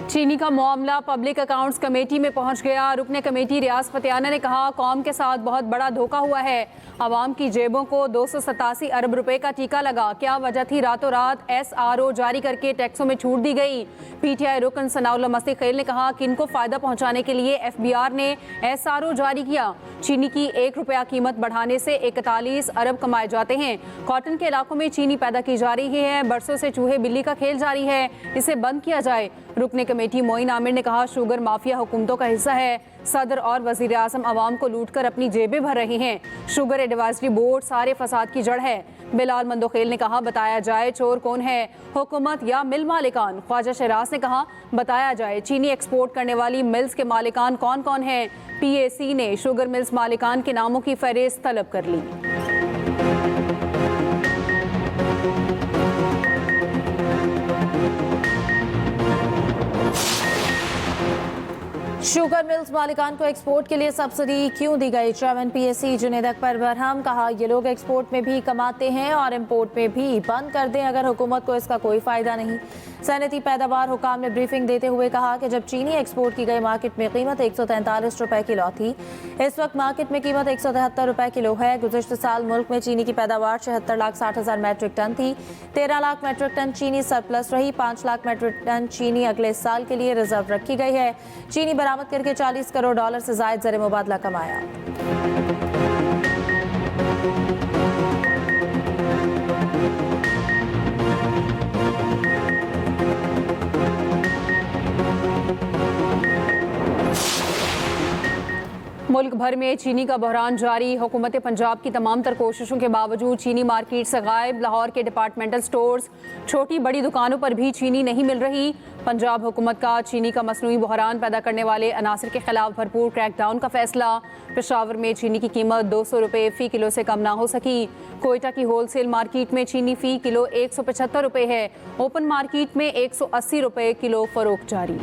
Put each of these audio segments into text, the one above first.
चीनी का मामला पब्लिक अकाउंट्स कमेटी में पहुंच गया। रुकने कमेटी रियाज फतेहाना ने कहा, कौम के साथ बहुत बड़ा धोखा हुआ है। आवाम की जेबों को 287 अरब रुपए का टीका लगा। क्या वजह थी रातों रात SRO जारी करके टैक्सों में छूट दी गई। PTI रुकन सनाउल्लाह मस्ती-खेल ने कहा, किनको फायदा पहुंचाने के लिए FBR ने SRO जारी किया। चीनी की 1 रुपया कीमत बढ़ाने से 41 अरब कमाए जाते हैं। कॉटन के इलाकों में चीनी पैदा की जा रही है। बरसों से चूहे बिल्ली का खेल जारी है, इसे बंद किया जाए। रुकने कमेटी मोइन आमिर ने कहा, शुगर माफिया हुकूमतों का हिस्सा है। सदर और वजीर आजम आवाम को लूट कर अपनी जेबें भर रहे हैं। शुगर एडवाइजरी बोर्ड सारे फसाद की जड़ है। बिलाल मंदोखेल ने कहा, बताया जाए चोर कौन है, हुकूमत या मिल मालिकान। ख्वाजा शहराज ने कहा, बताया जाए चीनी एक्सपोर्ट करने वाली मिल्स के मालिकान कौन कौन हैं। PAC ने शुगर मिल्स मालिकान के नामों की फहरिस्त तलब कर ली। शुगर मिल्स मालिकान को एक्सपोर्ट के लिए सब्सिडी क्यों दी गई। चेयरमैन PAC जुनेद अकबर बरहम, कहा, ये लोग एक्सपोर्ट में भी कमाते हैं और इंपोर्ट में भी। बंद कर दें अगर हुकूमत को इसका कोई फायदा नहीं। सनती पैदावार हुकाम ने ब्रीफिंग देते हुए कहा कि जब चीनी एक्सपोर्ट की गई मार्केट में कीमत 143 रुपए किलो थी, इस वक्त मार्केट में कीमत 173 रुपए किलो है। गुज़िश्ता साल मुल्क में चीनी की पैदावार 76,60,000 मैट्रिक टन थी। 13 लाख मैट्रिक टन चीनी सरप्लस रही। 5 लाख मैट्रिक टन चीनी अगले साल के लिए रिजर्व रखी गई है। चीनी बरामद करके $40 करोड़ से जायद ज़र मुबादला कमाया। मुल्क भर में चीनी का बहरान जारी। हुकूमत पंजाब की तमाम तर कोशिशों के बावजूद चीनी मार्केट से गायब। लाहौर के डिपार्टमेंटल स्टोर्स, छोटी बड़ी दुकानों पर भी चीनी नहीं मिल रही। पंजाब हुकूमत का चीनी का मसनूई बहरान पैदा करने वाले अनासर के खिलाफ भरपूर क्रैकडाउन का फैसला। पेशावर में चीनी की कीमत 200 रुपये फ़ी किलो से कम ना हो सकी। कोयटा की होलसेल मार्केट में चीनी फ़ी किलो 175 रुपये है। ओपन मार्केट में 180 रुपये किलो फरोख्त जारी।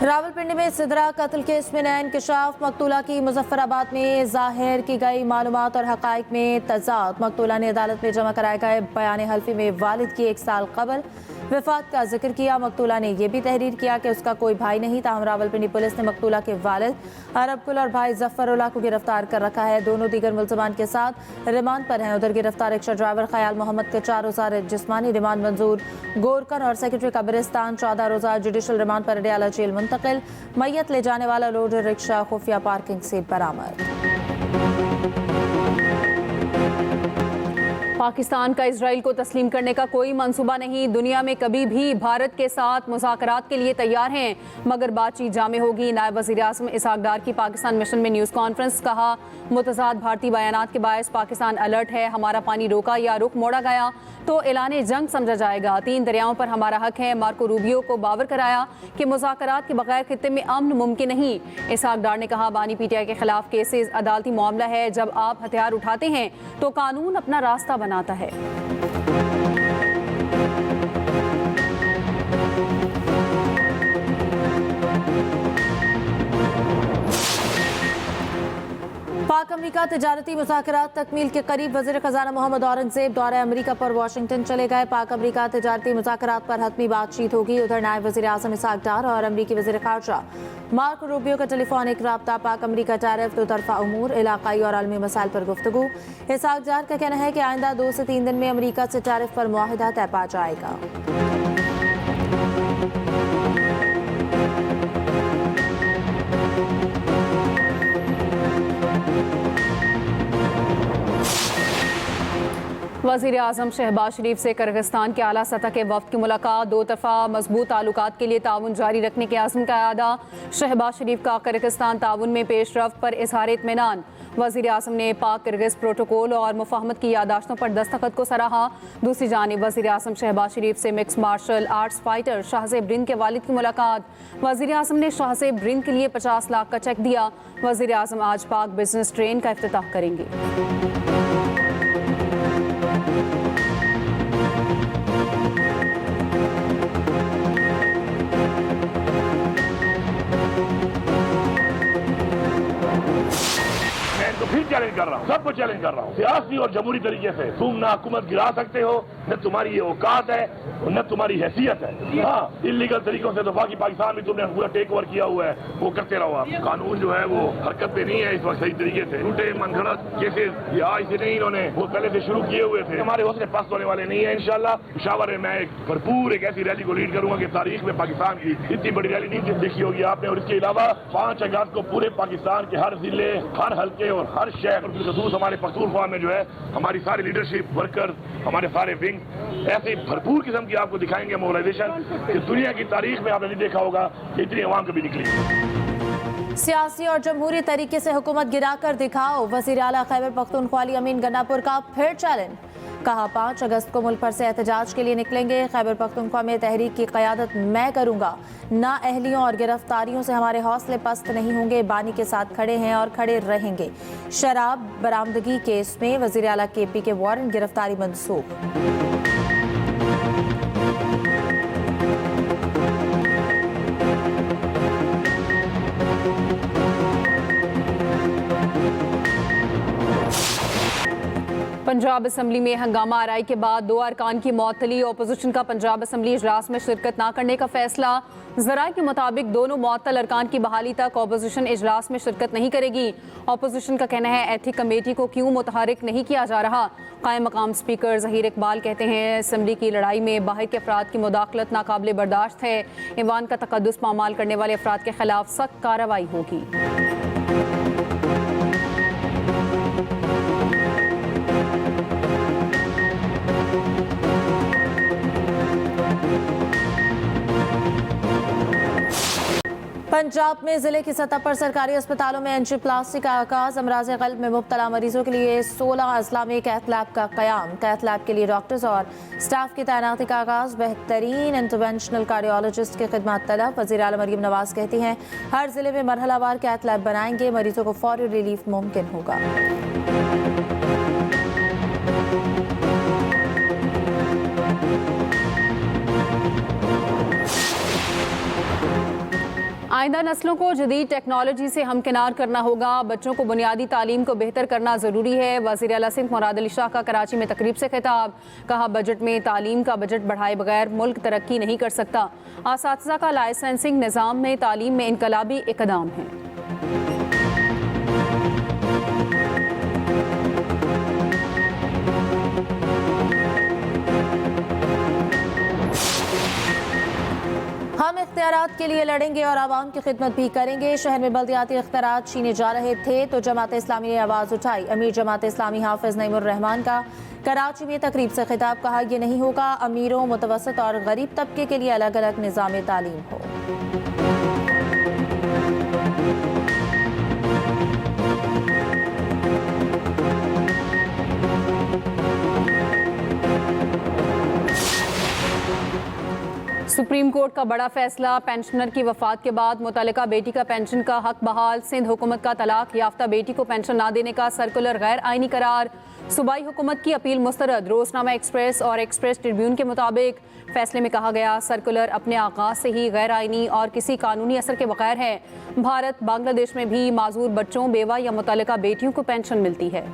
रावलपिंडी में सिदरा कत्ल केस में नया इंकशाफ। मकतूला की मुजफ्फराबाद में जाहिर की गई मालूमात और हकाइक में तजाद। मकतूला ने अदालत में जमा कराए गए बयान हल्फी में वालिद की 1 साल कबल वफात का जिक्र किया। मकतूला ने यह भी तहरीर किया कि उसका कोई भाई नहीं। ताहम रावलपिंडी पुलिस ने मकतूला के वालिद अरबकुल और भाई जफरुल्लाह को गिरफ्तार कर रखा है। दोनों दीगर मुल्ज़मान के साथ रिमांड पर हैं। उधर गिरफ्तार रिक्शा ड्राइवर ख्याल मोहम्मद के 4 रोज़ा जिस्मानी रिमांड मंजूर। गोरकन और सेक्रेटरी कब्रिस्तान 14 रोज़ा जुडिशल रिमांड पर अडियाला जेल मुंतकिल। मैयत ले जाने वाला लोडर रिक्शा खुफिया पार्किंग से बरामद। पाकिस्तान का इजराइल को तस्लीम करने का कोई मंसूबा नहीं। दुनिया में कभी भी भारत के साथ मुज़ाकरात के लिए तैयार हैं, मगर बातचीत जामे होगी। नायब वज़ीर आज़म इसहाक डार की पाकिस्तान मिशन में न्यूज़ कॉन्फ्रेंस। कहा, मुतज़ाद भारतीय बयानात के बायस पाकिस्तान अलर्ट है। हमारा पानी रोका या रुख मोड़ा गया तो ऐलान जंग समझा जाएगा। 3 दरियाओं पर हमारा हक है। मार्को रूबियो को बावर कराया कि मुज़ाकरात के बगैर खित्ते में अमन मुमकिन नहीं। इसहाक डार ने कहा, बानी PTI के खिलाफ केसेस अदालती मामला है। जब आप हथियार उठाते हैं तो कानून अपना रास्ता बनाता है। पाक अमरीका तिजारती मुज़ाकरात तकमील के करीब। वज़ीर ख़ज़ाना मोहम्मद औरंगज़ेब दौरे अमरीका पर वाशिंगटन चले गए। पाक अमरीका तिजारती मुज़ाकरात पर हतमी बातचीत होगी। उधर नायब वज़ीर आज़म इसहाक डार और अमरीकी वज़ीर ख़ारजा मार्को रूबियो का टेलीफोनिक रब्ता। पाक अमरीका टैरिफ, दो तरफ़ा उमूर, इलाक़ाई और आलमी मसाइल पर गुफ्तगू। इसहाक डार का कहना है कि आइंदा 2 से 3 दिन में अमरीका से टैरिफ पर मुआहिदा तय पा जाएगा। वज़ीर आज़म शहबाज शरीफ से किर्गिस्तान के आला सतह के वफ़द की मुलाकात। 2 तरफ़ा मजबूत ताल्लुकात के लिए ताउन जारी रखने के आज़म का अदा। शहबाज शरीफ का किर्गिस्तान ताउन में पेशरफ्त पर इज़हार इत्मीनान। वज़ीर आज़म ने पाक किर्गिज़ प्रोटोकॉल और मुफाहमत की यादाश्तों पर दस्तखत को सराहा। दूसरी जानिब वज़ीर आज़म शहबाज शरीफ से mix martial arts fighter Shahzeb Rind के वालिद की मुलाकात। वज़ीर आज़म ने शाहज़ेब रिंद के लिए 50 लाख का चेक दिया। वज़ीर आज़म आज पाक बिजनेस ट्रेन का इफ्तिताह करेंगे। चैलेंज कर रहा हूँ, सबको चैलेंज कर रहा हूँ। सियासी और जमहूरी तरीके से तुम ना हुकूमत गिरा सकते हो, न तुम्हारी ये औकात है, न तुम्हारी हैसियत है। हाँ, इलीगल तरीकों से तो बाकी पाकिस्तान भी तुमने पूरा टेक ओवर किया हुआ है, वो करते रहो आप। कानून जो है वो हरकत पे नहीं है इस वक्त सही तरीके से। टूटे मनगढ़ंत केसेस ये आज से नहीं, इन्होंने वो पहले से शुरू किए हुए थे। हमारे हौसले पस्त होने वाले नहीं है इंशाल्लाह। पेशावर में मैं एक भरपूर एक ऐसी रैली को लीड करूंगा कि तारीख में पाकिस्तान की इतनी बड़ी रैली नहीं देखी होगी आपने। और इसके अलावा 5 अगस्त को पूरे पाकिस्तान के हर जिले, हर हल्के और हर शहर, खसूस हमारे पख्तूनख्वा में जो है हमारी सारी लीडरशिप वर्कर, हमारे सारे विंग ऐसे भरपूर किस्म की आपको दिखाएंगे मोबिलाइजेशन कि दुनिया की तारीख में आपने नहीं देखा होगा कि इतनी अवाम कभी निकली। सियासी और जमहूरी तरीके से हुकूमत गिराकर दिखाओ, वज़ीर आला खैबर पख्तूनख्वा अली अमीन गन्नापुर का फिर चैलेंज। कहा 5 अगस्त को मुल्क भर से एहतजाज के लिए निकलेंगे। खैबर पख्तूनख्वा में तहरीक की क़यादत मैं करूंगा। नाअहलियों और गिरफ्तारियों से हमारे हौसले पस्त नहीं होंगे। बानी के साथ खड़े हैं और खड़े रहेंगे। शराब बरामदगी केस में वज़ीर आला KP के वारंट गिरफ्तारी मंसूख। पंजाब असम्बली में हंगामा आराई के बाद 2 अरकान की मअतली। अपोजिशन का पंजाब असम्बली इजलास में शिरकत न करने का फैसला। ज़राए के मुताबिक दोनों मुअत्तल अरकान की बहाली तक अपोजिशन इजलास में शिरकत नहीं करेगी। अपोजिशन का कहना है एथिक कमेटी को क्यों मुतहरिक नहीं किया जा रहा। कायम मकाम स्पीकर ज़हीर इकबाल कहते हैं असम्बली की लड़ाई में बाहर के अफराद की मुदाखलत नाकाबिले बर्दाश्त है। ईवान का तकद्दुस पामाल करने वाले अफराद के खिलाफ सख्त कार्रवाई होगी। पंजाब में जिले की सतह पर सरकारी अस्पतालों में एंजियोप्लास्टी का आगाज। अमराज क़ल्ब में मुब्तला मरीजों के लिए 16 अजला में कैथ लैब का क़याम। कैथ लैब के लिए डॉक्टर्स और स्टाफ की तैनाती का आगाज। बेहतरीन इंटरवेंशनल कार्डियोलॉजिस्ट की खिदमत तलब। वज़ीर आला मरियम नवाज कहती हैं हर जिले में मरहलावार कैथ लैब बनाएंगे, मरीजों को फौरी रिलीफ मुमकिन होगा। आइंदा नस्लों को जदीद टेक्नोलॉजी से हमकिनार करना होगा। बच्चों को बुनियादी तालीम को बेहतर करना ज़रूरी है। वज़ीर आला सिंध मुराद अली शाह का कराची में तकरीब से खिताब। कहा बजट में तालीम का बजट बढ़ाए बगैर मुल्क तरक्की नहीं कर सकता। असातिज़ा का लाइसेंसिंग निज़ाम में तालीम में इनकलाबी इक़दाम है। हम इख्तियारात के लिए लड़ेंगे और आवाम की खिदमत भी करेंगे। शहर में बल्दियाती इख्तियारात छीने जा रहे थे तो जमात इस्लामी ने आवाज़ उठाई। अमीर जमात इस्लामी हाफिज नईमुर रहमान का कराची में तकरीब से खिताब। कहा यह नहीं होगा अमीरों, मुतवसत और गरीब तबके के लिए अलग अलग निज़ाम तालीम हो। सुप्रीम कोर्ट का बड़ा फैसला। पेंशनर की वफात के बाद मुतल्लिका बेटी का पेंशन का हक बहाल। सिंध हुकूमत का तलाक याफ्ता बेटी को पेंशन ना देने का सर्कुलर गैर आईनी करार। सूबाई हुकूमत की अपील मुस्तरद। रोजनामा एक्सप्रेस और एक्सप्रेस ट्रिब्यून के मुताबिक फैसले में कहा गया सर्कुलर अपने आगाज से ही गैर आईनी और किसी कानूनी असर के बगैर है। भारत बांग्लादेश में भी माजूर बच्चों, बेवा या मुतल्लिका बेटियों को पेंशन मिलती है।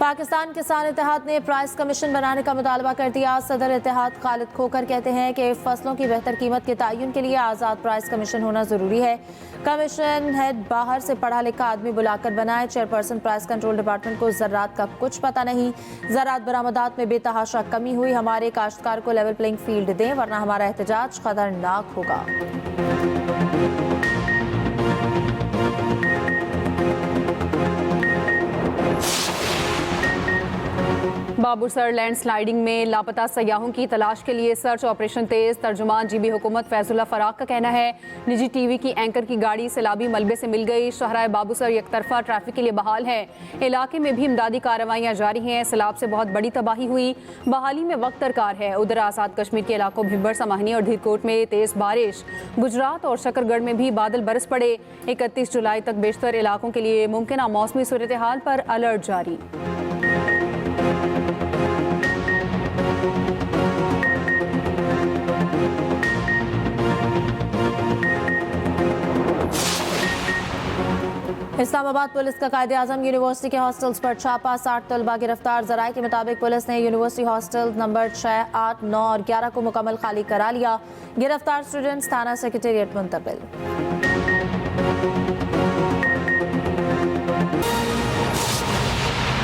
पाकिस्तान किसान इत्तेहाद ने प्राइस कमीशन बनाने का मुतालबा कर दिया। सदर इत्तेहाद खालिद खोकर कहते हैं कि फसलों की बेहतर कीमत के तयन के लिए आज़ाद प्राइस कमीशन होना ज़रूरी है। कमीशन हेड बाहर से पढ़ा लिखा आदमी बुलाकर बनाए। चेयरपर्सन प्राइस कंट्रोल डिपार्टमेंट को ज़राअत का कुछ पता नहीं। ज़राअत बरामदात में बेतहाशा कमी हुई। हमारे काश्तकार को लेवल प्लेइंग फील्ड दें वरना हमारा एहतजाज खतरनाक होगा। बाबूसर लैंडस्लाइडिंग में लापता सयाहों की तलाश के लिए सर्च ऑपरेशन तेज। तर्जुमान जीबी हुकूमत फैजुल्ला फराक का कहना है निजी टीवी की एंकर की गाड़ी सैलाबी मलबे से मिल गई। शहराए बाबूसर यकतरफा ट्रैफिक के लिए बहाल है। इलाके में भी इमदादी कार्रवाइयाँ जारी हैं। सैलाब से बहुत बड़ी तबाही हुई। बहाली में वक्त दरकार है। उधर आज़ाद कश्मीर के इलाकों भिब्बर, समाहनी और धीरकोट में तेज बारिश। गुजरात और शकरगढ़ में भी बादल बरस पड़े। 31 जुलाई तक बेशतर इलाकों के लिए मुमकिन मौसमी सूरत हाल पर अलर्ट जारी। इस्लामाबाद पुलिस का कायदे-आज़म यूनिवर्सिटी के हॉस्टल्स पर छापा, 60 तलबा गिरफ्तार। जराये के मुताबिक पुलिस ने यूनिवर्सिटी हॉस्टल नंबर 6, 8, 9 और 11 को मुकम्मल खाली करा लिया। गिरफ्तार स्टूडेंट्स थाना सेक्रेटेरिएट मुंतकिल।